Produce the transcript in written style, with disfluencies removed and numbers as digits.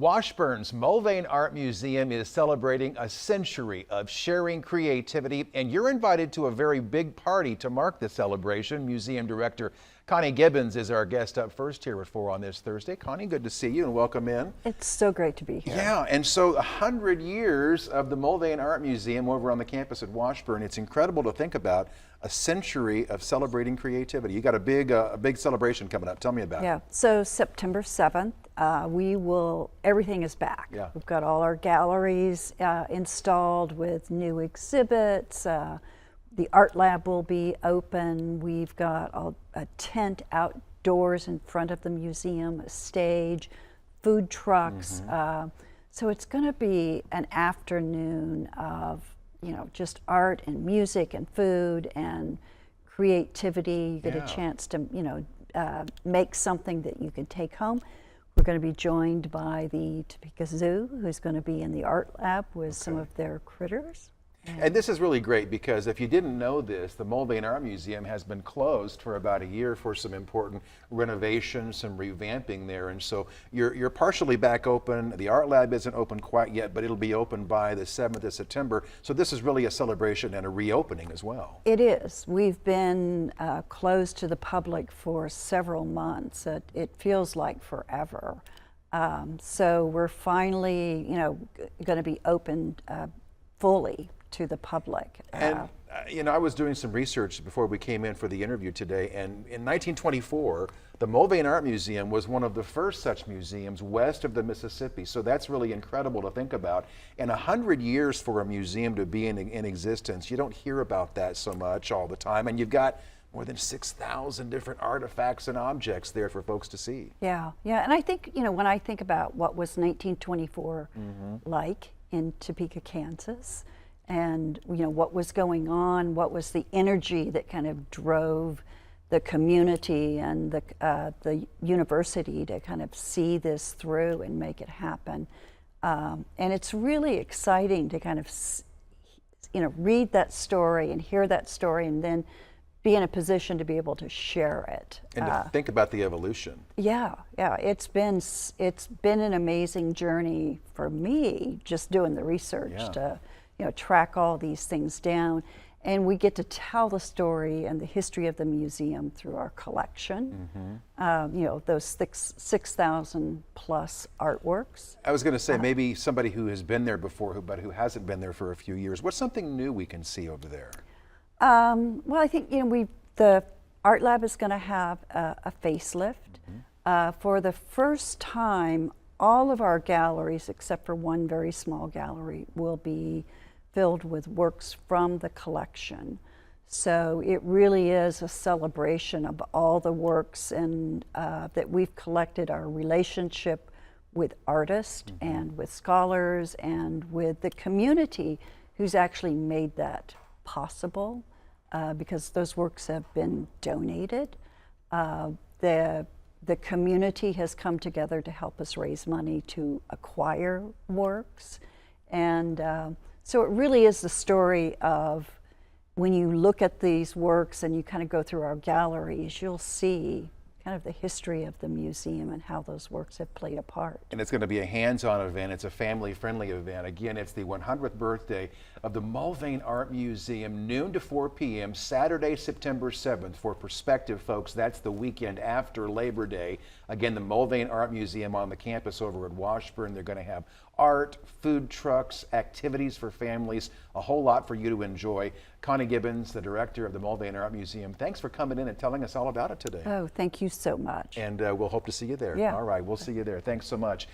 Washburn's Mulvane Art Museum is celebrating a century of sharing creativity, and you're invited to a very big party to mark the celebration. Museum Director Connie Gibbons is our guest up first here at 4 on this Thursday. Connie, good to see you and welcome in. It's so great to be here. Yeah, and so 100 years of the Mulvane Art Museum over on the campus at Washburn. It's incredible to think about a century of celebrating creativity. You got a big celebration coming up. Tell me about it. Yeah, so September 7th, everything is back. Yeah. We've got all our galleries installed with new exhibits. The art lab will be open. We've got a tent outdoors in front of the museum, a stage, food trucks. So it's going to be an afternoon of, just art and music and food and creativity. You get a chance to, make something that you can take home. We're going to be joined by the Topeka Zoo, who's going to be in the art lab with some of their critters. And this is really great because if you didn't know this, the Mulvane Art Museum has been closed for about a year for some important renovations, some revamping there. And so you're partially back open. The art lab isn't open quite yet, but it'll be open by the 7th of September. So this is really a celebration and a reopening as well. It is. We've been closed to the public for several months. It feels like forever. So we're finally, going to be open fully to the public. And I was doing some research before we came in for the interview today, and in 1924, the Mulvane Art Museum was one of the first such museums west of the Mississippi. So that's really incredible to think about. And 100 years for a museum to be in existence, you don't hear about that so much all the time. And you've got more than 6,000 different artifacts and objects there for folks to see. Yeah, and I think, when I think about what was 1924 like in Topeka, Kansas, and what was going on, what was the energy that kind of drove the community and the university to kind of see this through and make it happen. And it's really exciting to kind of read that story and hear that story and then be in a position to be able to share it. And to think about the evolution. Yeah, it's been an amazing journey for me just doing the research to track all these things down, and we get to tell the story and the history of the museum through our collection. Those 6,000 plus artworks. I was going to say maybe somebody who has been there before, but who hasn't been there for a few years. What's something new we can see over there? Well, I think the art lab is going to have a facelift. For the first time, all of our galleries, except for one very small gallery, will be filled with works from the collection. So it really is a celebration of all the works and that we've collected, our relationship with artists and with scholars and with the community who's actually made that possible because those works have been donated. The community has come together to help us raise money to acquire works. And so it really is the story of when you look at these works and you kind of go through our galleries, you'll see kind of the history of the museum and how those works have played a part. And it's going to be a hands-on event. It's a family-friendly event. Again, it's the 100th birthday of the Mulvane Art Museum, noon to 4 p.m., Saturday, September 7th. For perspective, folks, that's the weekend after Labor Day. Again, the Mulvane Art Museum on the campus over at Washburn. They're going to have art, food trucks, activities for families, a whole lot for you to enjoy. Connie Gibbons, the director of the Mulvane Art Museum, thanks for coming in and telling us all about it today. Oh, thank you so much. And we'll hope to see you there. Yeah. All right, we'll see you there. Thanks so much.